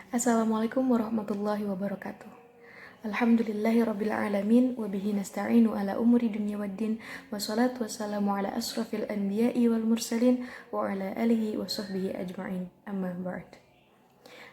Assalamualaikum warahmatullahi wabarakatuh. Alhamdulillahi rabbil alamin wa bihi nasta'inu ala umuri dunya waddin wassalatu wassalamu ala asrafil anbiya'i wal mursalin wa ala alihi wa sahbihi ajma'in. Amma ba'd.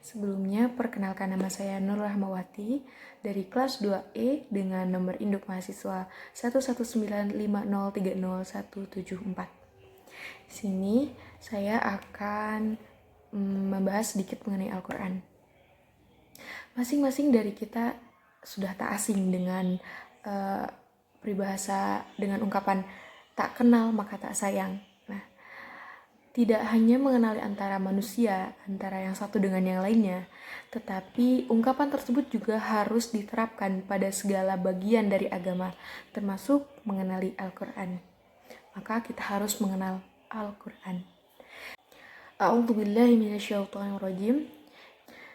Sebelumnya perkenalkan, nama saya Nur Rahmawati dari kelas 2E dengan nomor induk mahasiswa 11950300174. Di sini saya akan membahas sedikit mengenai Al-Quran. Masing-masing dari kita sudah tak asing dengan peribahasa dengan ungkapan tak kenal maka tak sayang. Nah, tidak hanya mengenali antara manusia, antara yang satu dengan yang lainnya, tetapi ungkapan tersebut juga harus diterapkan pada segala bagian dari agama, termasuk mengenali Al-Quran. Maka kita harus mengenal Al-Quran. A'udzubillahi minasyaitonirrajim.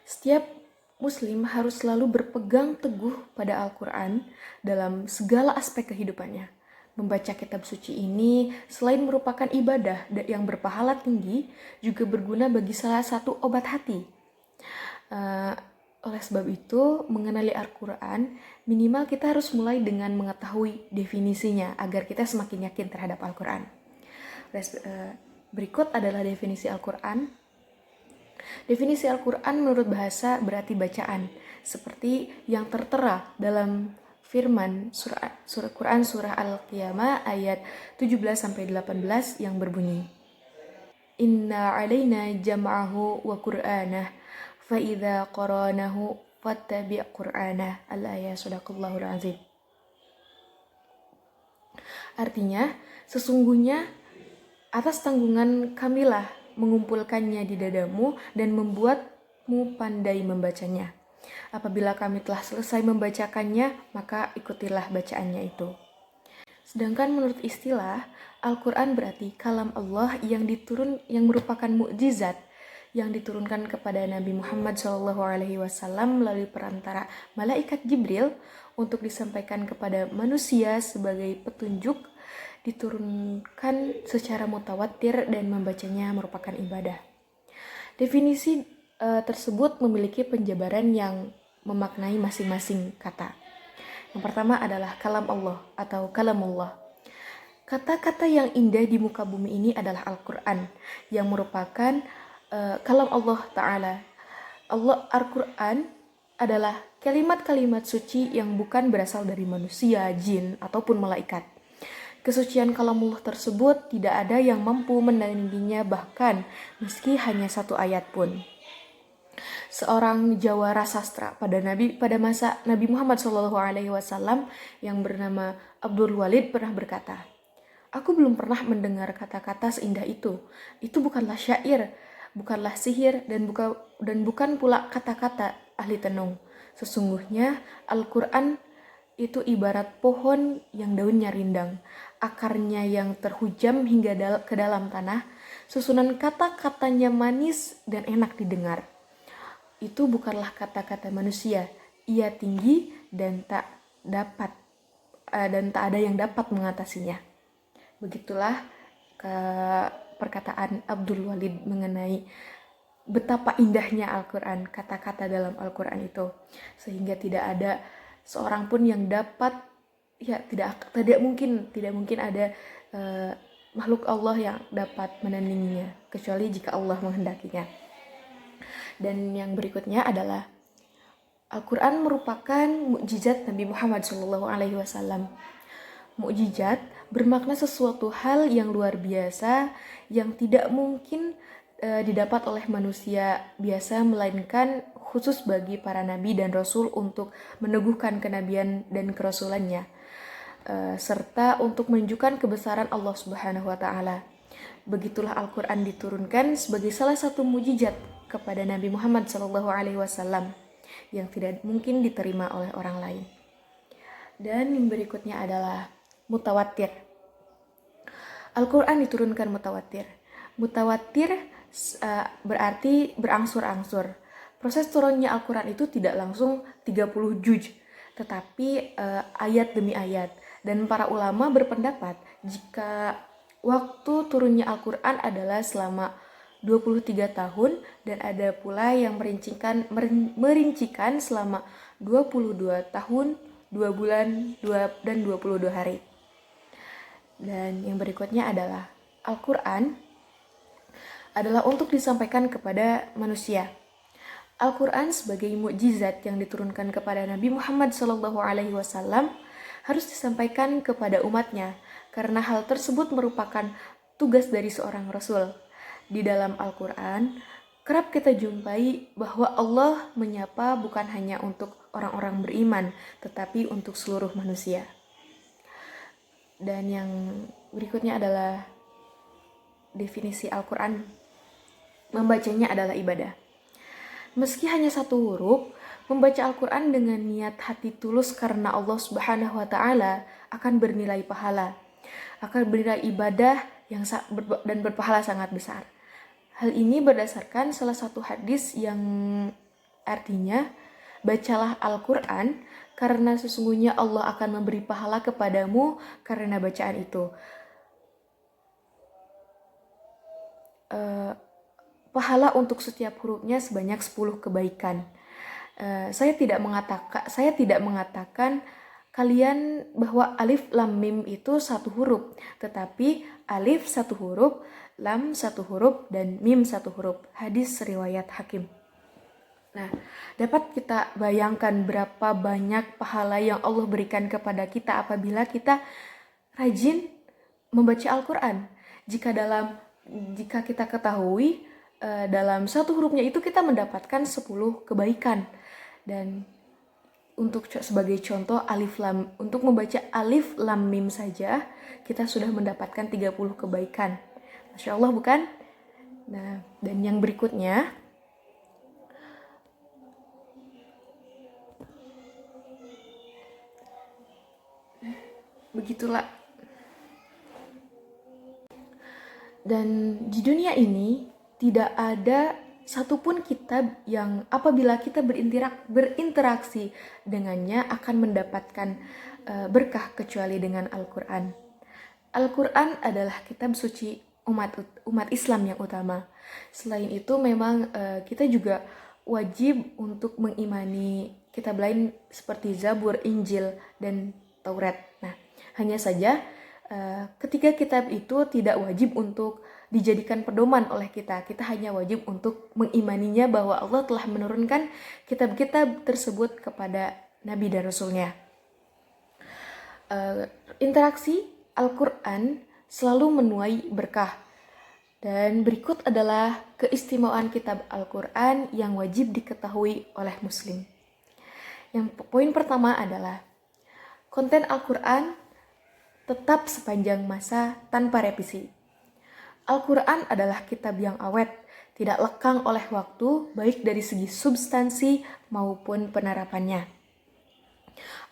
Setiap Muslim harus selalu berpegang teguh pada Al-Quran dalam segala aspek kehidupannya. Membaca kitab suci ini selain merupakan ibadah yang berpahala tinggi, juga berguna bagi salah satu obat hati. Oleh sebab itu, mengenali Al-Quran, minimal kita harus mulai dengan mengetahui definisinya agar kita semakin yakin terhadap Al-Quran. Berikut adalah definisi Al-Quran. Definisi Al-Quran menurut bahasa berarti bacaan, seperti yang tertera dalam firman surah Quran surah Al-Qiyamah ayat 17-18 yang berbunyi, Inna alaina jam'ahu wa qur'anah fa idza qara'nahu fattabi' qur'anah. Al-ayat. Shadaqallahul azim. Artinya, sesungguhnya atas tanggungan kamilah mengumpulkannya di dadamu dan membuatmu pandai membacanya. Apabila kami telah selesai membacakannya, maka ikutilah bacaannya itu. Sedangkan menurut istilah, Al-Quran berarti kalam Allah yang merupakan mukjizat yang diturunkan kepada Nabi Muhammad SAW melalui perantara malaikat Jibril untuk disampaikan kepada manusia sebagai petunjuk, diturunkan secara mutawatir dan membacanya merupakan ibadah. Definisi tersebut memiliki penjabaran yang memaknai masing-masing kata. Yang pertama adalah kalam Allah atau kalamullah. Kata-kata yang indah di muka bumi ini adalah Al-Quran yang merupakan kalam Allah Ta'ala. Al-Quran adalah kalimat-kalimat suci yang bukan berasal dari manusia, jin, ataupun malaikat. Kesucian kalamullah tersebut tidak ada yang mampu menandinginya, bahkan meski hanya satu ayat pun. Seorang jawara sastra pada masa Nabi Muhammad SAW yang bernama Abdul Walid pernah berkata, "Aku belum pernah mendengar kata-kata seindah itu. Itu bukanlah syair, bukanlah sihir, dan bukan pula kata-kata ahli tenung. Sesungguhnya Al-Quran itu ibarat pohon yang daunnya rindang, akarnya yang terhujam hingga ke dalam tanah, susunan kata-katanya manis dan enak didengar. Itu bukanlah kata-kata manusia, ia tinggi dan tak ada yang dapat mengatasinya." Begitulah perkataan Abdul Walid mengenai betapa indahnya Al-Quran, kata-kata dalam Al-Quran itu, sehingga tidak ada seorang pun yang dapat, tidak mungkin ada makhluk Allah yang dapat menandinginya kecuali jika Allah menghendakinya. Dan yang berikutnya adalah Al-Quran merupakan mukjizat Nabi Muhammad SAW. Mukjizat bermakna sesuatu hal yang luar biasa yang tidak mungkin didapat oleh manusia biasa, melainkan khusus bagi para nabi dan rasul untuk meneguhkan kenabian dan kerasulannya, serta untuk menunjukkan kebesaran Allah Subhanahu wa Ta'ala. Begitulah Al-Quran diturunkan sebagai salah satu mukjizat kepada Nabi Muhammad SAW yang tidak mungkin diterima oleh orang lain. Dan yang berikutnya adalah mutawatir. Al-Quran diturunkan mutawatir. Mutawatir berarti berangsur-angsur. Proses turunnya Al-Quran itu tidak langsung 30 juz, tetapi ayat demi ayat. Dan para ulama berpendapat jika waktu turunnya Al-Quran adalah selama 23 tahun, dan ada pula yang merincikan selama 22 tahun, 2 bulan, dan 22 hari. Dan yang berikutnya adalah Al-Quran adalah untuk disampaikan kepada manusia. Al-Quran sebagai mukjizat yang diturunkan kepada Nabi Muhammad SAW harus disampaikan kepada umatnya, karena hal tersebut merupakan tugas dari seorang Rasul. Di dalam Al-Quran, kerap kita jumpai bahwa Allah menyapa bukan hanya untuk orang-orang beriman, tetapi untuk seluruh manusia. Dan yang berikutnya adalah definisi Al-Quran. Membacanya adalah ibadah. Meski hanya satu huruf, membaca Al-Quran dengan niat hati tulus karena Allah Subhanahu wa Ta'ala akan bernilai pahala, akan bernilai ibadah dan berpahala sangat besar. Hal ini berdasarkan salah satu hadis yang artinya, bacalah Al-Quran karena sesungguhnya Allah akan memberi pahala kepadamu karena bacaan itu. Pahala untuk setiap hurufnya sebanyak 10 kebaikan. Saya tidak mengatakan kalian bahwa alif lam mim itu satu huruf, tetapi alif satu huruf, lam satu huruf, dan mim satu huruf. Hadis riwayat Hakim. Nah, dapat kita bayangkan berapa banyak pahala yang Allah berikan kepada kita apabila kita rajin membaca Al-Quran. Jika kita ketahui dalam satu hurufnya itu kita mendapatkan 10 kebaikan. Dan sebagai contoh untuk membaca alif lam mim saja kita sudah mendapatkan 30 kebaikan. Masya Allah bukan? Nah, dan yang berikutnya begitulah. Dan di dunia ini tidak ada satupun kitab yang apabila kita berinteraksi dengannya akan mendapatkan berkah kecuali dengan Al-Quran. Al-Quran adalah kitab suci umat Islam yang utama. Selain itu memang kita juga wajib untuk mengimani kitab lain seperti Zabur, Injil, dan Taurat. Nah, hanya saja ketiga kitab itu tidak wajib untuk dijadikan pedoman oleh kita. Kita hanya wajib untuk mengimaninya bahwa Allah telah menurunkan kitab-kitab tersebut kepada Nabi dan Rasulnya. Interaksi Al-Quran selalu menuai berkah. Dan berikut adalah keistimewaan kitab Al-Quran yang wajib diketahui oleh Muslim. Yang poin pertama adalah konten Al-Quran tetap sepanjang masa tanpa revisi. Al-Quran adalah kitab yang awet, tidak lekang oleh waktu, baik dari segi substansi maupun penerapannya.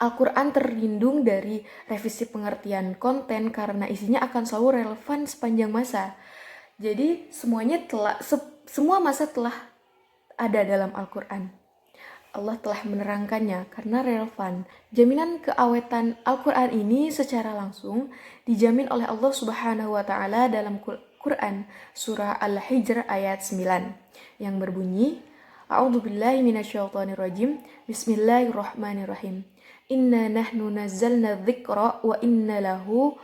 Al-Quran terlindung dari revisi pengertian konten karena isinya akan selalu relevan sepanjang masa. Jadi semua masa telah ada dalam Al-Quran. Allah telah menerangkannya karena relevan. Jaminan keawetan Al-Quran ini secara langsung dijamin oleh Allah Subhanahu wa Ta'ala dalam Quran surah Al-Hijr ayat 9 yang berbunyi, A'udzubillahi minasyaitonirrajim, Bismillahirrahmanirrahim. Inna nahnu nazzalna dzikra wa inna lahu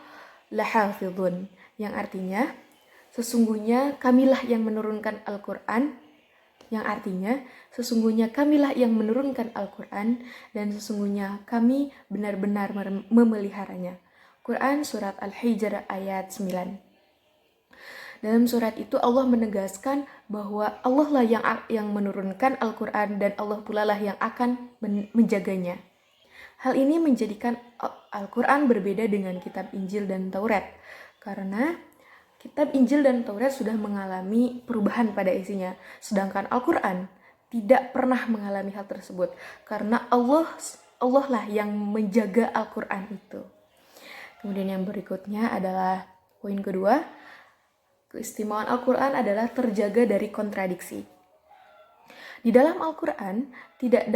lahafizun. Yang artinya, sesungguhnya kamilah yang menurunkan Al-Quran, dan sesungguhnya kami benar-benar memeliharanya. Quran surat Al-Hijr ayat 9. Dalam surat itu Allah menegaskan bahwa Allah lah yang menurunkan Al-Quran dan Allah pula lah yang akan menjaganya. Hal ini menjadikan Al-Quran berbeda dengan kitab Injil dan Taurat, karena kitab Injil dan Taurat sudah mengalami perubahan pada isinya, sedangkan Al-Quran tidak pernah mengalami hal tersebut, karena Allah lah yang menjaga Al-Quran itu. Kemudian yang berikutnya adalah poin kedua, keistimewaan Al-Quran adalah terjaga dari kontradiksi. Di dalam Al-Quran tidak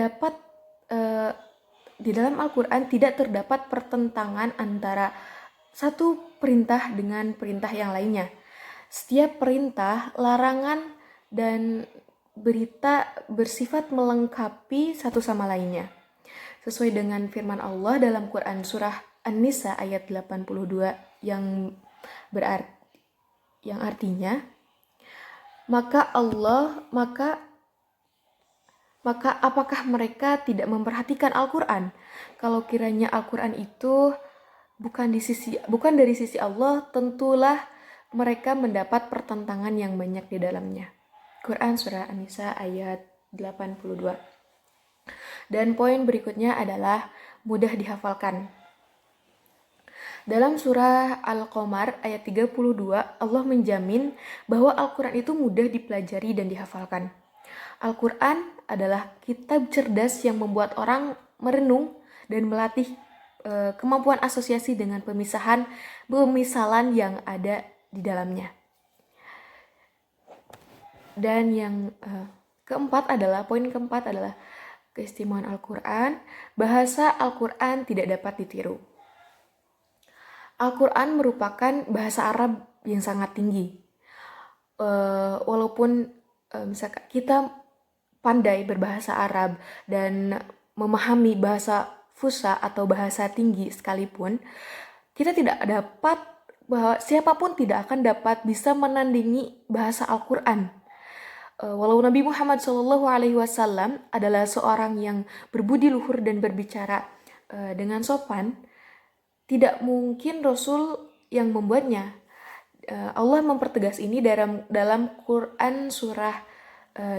terdapat pertentangan antara satu perintah dengan perintah yang lainnya. Setiap perintah, larangan, dan berita bersifat melengkapi satu sama lainnya. Sesuai dengan firman Allah dalam Quran surah An-Nisa ayat 82 yang artinya, maka apakah mereka tidak memperhatikan Al-Quran? Kalau kiranya Al-Quran itu bukan dari sisi Allah, tentulah mereka mendapat pertentangan yang banyak di dalamnya. Quran surah An-Nisa ayat 82. Dan poin berikutnya adalah mudah dihafalkan. Dalam surah Al-Qamar ayat 32, Allah menjamin bahwa Al-Quran itu mudah dipelajari dan dihafalkan. Al-Quran adalah kitab cerdas yang membuat orang merenung dan melatih kemampuan asosiasi dengan pemisalan yang ada di dalamnya. Dan yang poin keempat adalah keistimewaan Al-Quran. Bahasa Al-Quran tidak dapat ditiru. Al-Quran merupakan bahasa Arab yang sangat tinggi. Walaupun misalkan kita pandai berbahasa Arab dan memahami bahasa fusha atau bahasa tinggi sekalipun, kita tidak dapat, bahwa siapapun tidak akan dapat bisa menandingi bahasa Al-Quran. Walau Nabi Muhammad SAW adalah seorang yang berbudi luhur dan berbicara dengan sopan, tidak mungkin Rasul yang membuatnya. Allah mempertegas ini dalam Quran surah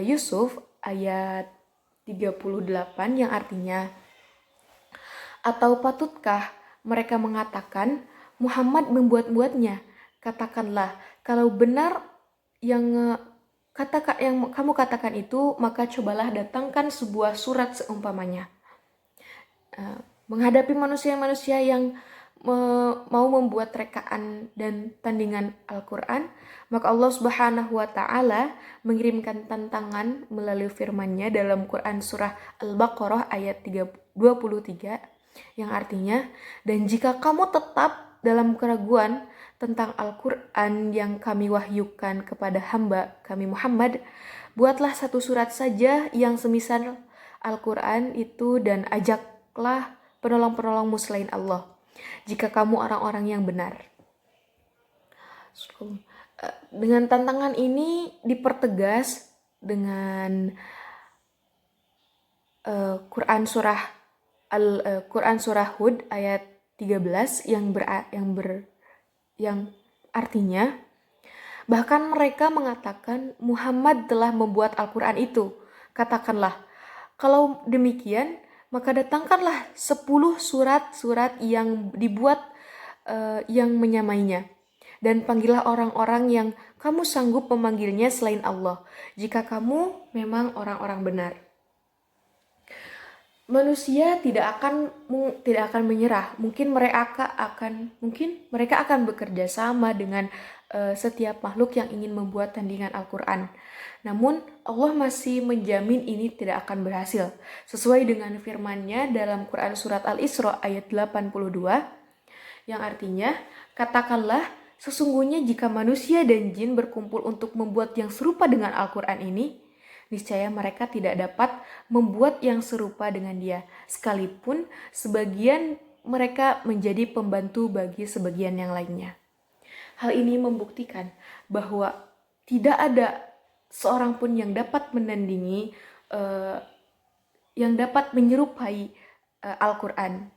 Yusuf ayat 38 yang artinya, atau patutkah mereka mengatakan Muhammad membuat-buatnya? Katakanlah, kalau benar yang kamu katakan itu, maka cobalah datangkan sebuah surat seumpamanya. Menghadapi manusia-manusia yang mau membuat rekaan dan tandingan Al-Quran, maka Allah Subhanahu wa Ta'ala mengirimkan tantangan melalui firman-Nya dalam Quran surah Al-Baqarah ayat 23 yang artinya, dan jika kamu tetap dalam keraguan tentang Al-Quran yang kami wahyukan kepada hamba kami Muhammad, buatlah satu surat saja yang semisal Al-Quran itu dan ajaklah penolong-penolongmu selain Allah, jika kamu orang-orang yang benar. Dengan tantangan ini dipertegas dengan Quran surah Hud ayat 13 yang artinya, bahkan mereka mengatakan Muhammad telah membuat Al-Quran itu. Katakanlah, kalau demikian, maka datangkanlah 10 surat-surat yang dibuat yang menyamainya. Dan panggillah orang-orang yang kamu sanggup memanggilnya selain Allah, jika kamu memang orang-orang benar. Manusia tidak akan menyerah. Mungkin mereka akan bekerja sama dengan setiap makhluk yang ingin membuat tandingan Al-Quran. Namun Allah masih menjamin ini tidak akan berhasil. Sesuai dengan firman-Nya dalam Quran surat Al-Isra ayat 82 yang artinya, katakanlah, sesungguhnya jika manusia dan jin berkumpul untuk membuat yang serupa dengan Al-Quran ini, niscaya mereka tidak dapat membuat yang serupa dengan dia, sekalipun sebagian mereka menjadi pembantu bagi sebagian yang lainnya. Hal ini membuktikan bahwa tidak ada seorang pun yang dapat menandingi, yang dapat menyerupai Al-Quran.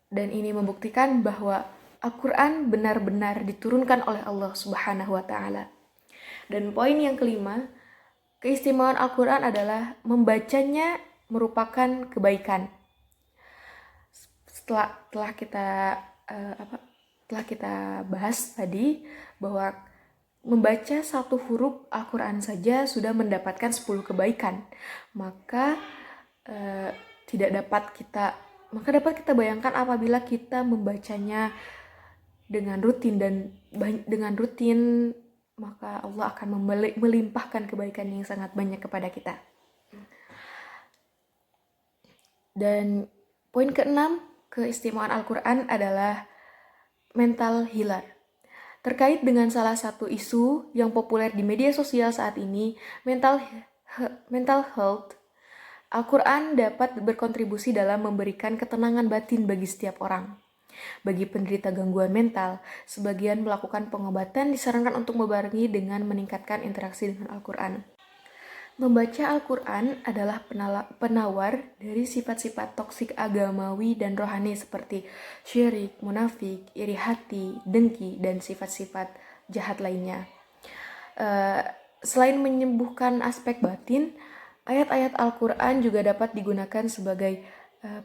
Dan ini membuktikan bahwa Al-Quran benar-benar diturunkan oleh Allah Subhanahu wa Ta'ala. Dan poin yang kelima, keistimewaan Al-Quran adalah membacanya merupakan kebaikan. Telah kita bahas tadi bahwa membaca satu huruf Al-Quran saja sudah mendapatkan 10 kebaikan. Maka dapat kita bayangkan apabila kita membacanya dengan rutin, maka Allah akan melimpahkan kebaikan yang sangat banyak kepada kita. Dan poin keenam, keistimewaan Al-Quran adalah mental healer. Terkait dengan salah satu isu yang populer di media sosial saat ini, mental health, Al-Quran dapat berkontribusi dalam memberikan ketenangan batin bagi setiap orang. Bagi penderita gangguan mental, sebagian melakukan pengobatan disarankan untuk membarengi dengan meningkatkan interaksi dengan Al-Quran. Membaca Al-Quran adalah penawar dari sifat-sifat toksik agamawi dan rohani seperti syirik, munafik, iri hati, dengki, dan sifat-sifat jahat lainnya. Selain menyembuhkan aspek batin, ayat-ayat Al-Quran juga dapat digunakan sebagai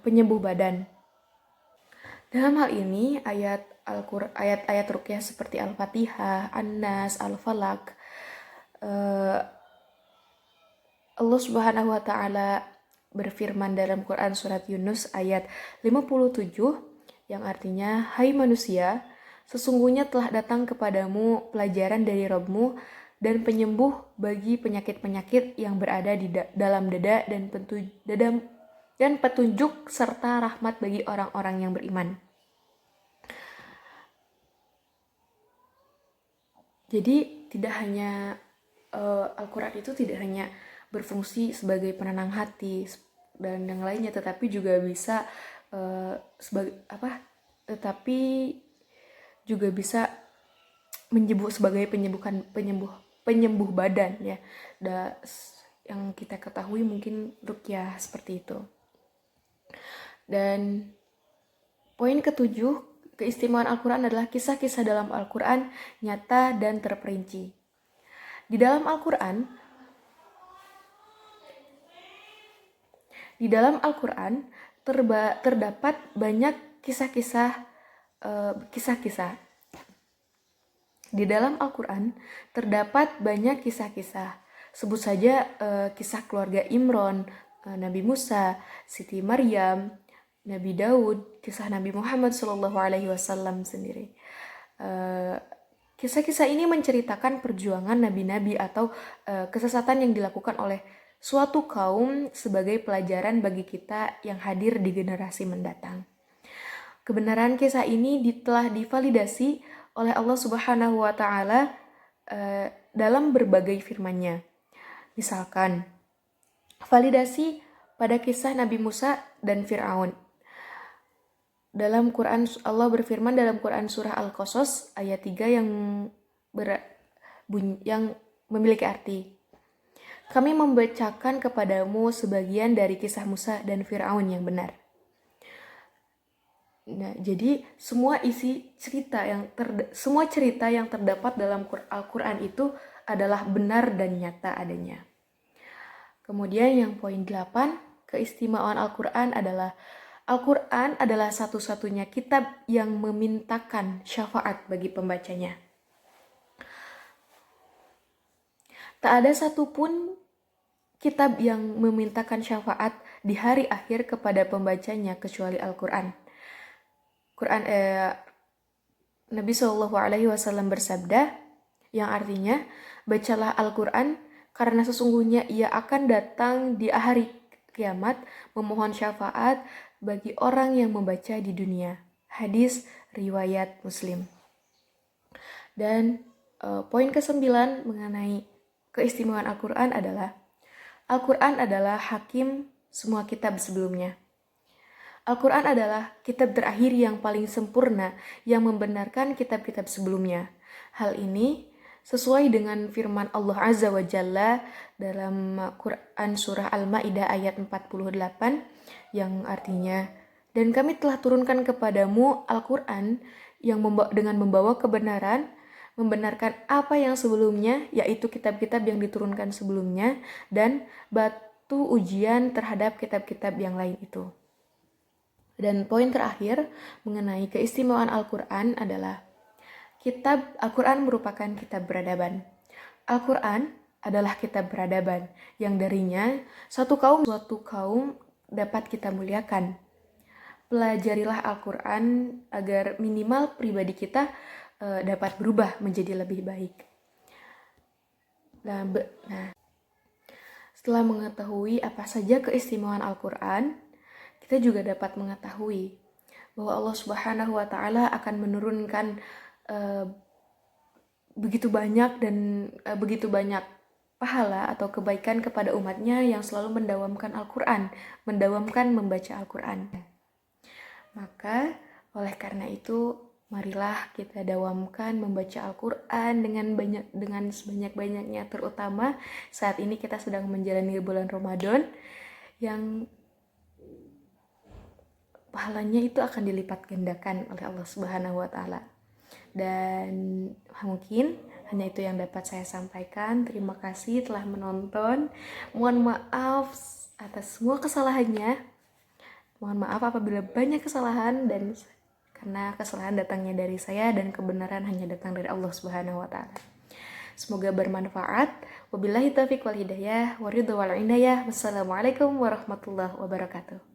penyembuh badan. Dalam hal ini, ayat-ayat ruqyah seperti Al-Fatihah, An-Nas, Al-Falaq, Allah Subhanahu wa taala berfirman dalam Quran surat Yunus ayat 57 yang artinya, "Hai manusia, sesungguhnya telah datang kepadamu pelajaran dari Rabb-mu dan penyembuh bagi penyakit-penyakit yang berada di dalam dada dan petunjuk serta rahmat bagi orang-orang yang beriman." Jadi tidak hanya Al-Quran itu tidak hanya berfungsi sebagai penenang hati dan yang lainnya, tetapi juga bisa tetapi juga bisa sebagai penyembuh badan ya. Yang kita ketahui mungkin ruqyah seperti itu. Dan poin ketujuh, keistimewaan Al-Quran adalah kisah-kisah dalam Al-Quran nyata dan terperinci. Di dalam Al-Quran terdapat banyak kisah-kisah. Di dalam Al-Quran terdapat banyak kisah-kisah. Sebut saja kisah keluarga Imron, Nabi Musa, Siti Maryam, Nabi Daud, kisah Nabi Muhammad SAW sendiri. Kisah-kisah ini menceritakan perjuangan nabi-nabi atau kesesatan yang dilakukan oleh suatu kaum sebagai pelajaran bagi kita yang hadir di generasi mendatang. Kebenaran kisah ini telah divalidasi oleh Allah Subhanahu wa taala dalam berbagai firman-Nya. Misalkan, validasi pada kisah Nabi Musa dan Fir'aun. Dalam Quran, Allah berfirman dalam Quran surah Al-Qasas ayat 3 yang memiliki arti, "Kami membacakan kepadamu sebagian dari kisah Musa dan Fir'aun yang benar." Nah, jadi semua cerita yang terdapat dalam Al-Quran itu adalah benar dan nyata adanya. Kemudian yang poin 8, keistimewaan Al-Quran adalah satu-satunya kitab yang memintakan syafaat bagi pembacanya. Tak ada satupun kitab yang memintakan syafaat di hari akhir kepada pembacanya kecuali Al-Quran. Nabi SAW bersabda, yang artinya, "Bacalah Al-Quran karena sesungguhnya ia akan datang di hari kiamat memohon syafaat bagi orang yang membaca di dunia." Hadis riwayat Muslim. Dan poin ke-9 mengenai keistimewaan Al-Quran adalah hakim semua kitab sebelumnya. Al-Quran adalah kitab terakhir yang paling sempurna yang membenarkan kitab-kitab sebelumnya. Hal ini sesuai dengan firman Allah Azza wa Jalla dalam Quran surah Al-Ma'idah ayat 48 yang artinya, "Dan kami telah turunkan kepadamu Al-Quran yang dengan membawa kebenaran, membenarkan apa yang sebelumnya, yaitu kitab-kitab yang diturunkan sebelumnya, dan batu ujian terhadap kitab-kitab yang lain itu." Dan poin terakhir mengenai keistimewaan Al-Quran adalah Al-Quran merupakan kitab peradaban. Al-Quran adalah kitab peradaban yang darinya suatu kaum dapat kita muliakan. Pelajarilah Al-Quran agar minimal pribadi kita dapat berubah menjadi lebih baik. Setelah mengetahui apa saja keistimewaan Al-Quran, kita juga dapat mengetahui bahwa Allah Subhanahu wa taala akan menurunkan begitu banyak dan begitu banyak pahala atau kebaikan kepada umatnya yang selalu mendawamkan Al-Quran, mendawamkan membaca Al-Quran. Maka oleh karena itu marilah kita dawamkan membaca Al-Quran dengan sebanyak-banyaknya, terutama saat ini kita sedang menjalani bulan Ramadan yang pahalanya itu akan dilipat gandakan oleh Allah Subhanahu wa taala. Dan mungkin hanya itu yang dapat saya sampaikan. Terima kasih telah menonton. Mohon maaf atas semua kesalahannya. Mohon maaf apabila banyak kesalahan, dan karena kesalahan datangnya dari saya dan kebenaran hanya datang dari Allah Subhanahu wa taala. Semoga bermanfaat. Wabillahi taufiq wal hidayah, waridho wal inayah. Wassalamualaikum warahmatullahi wabarakatuh.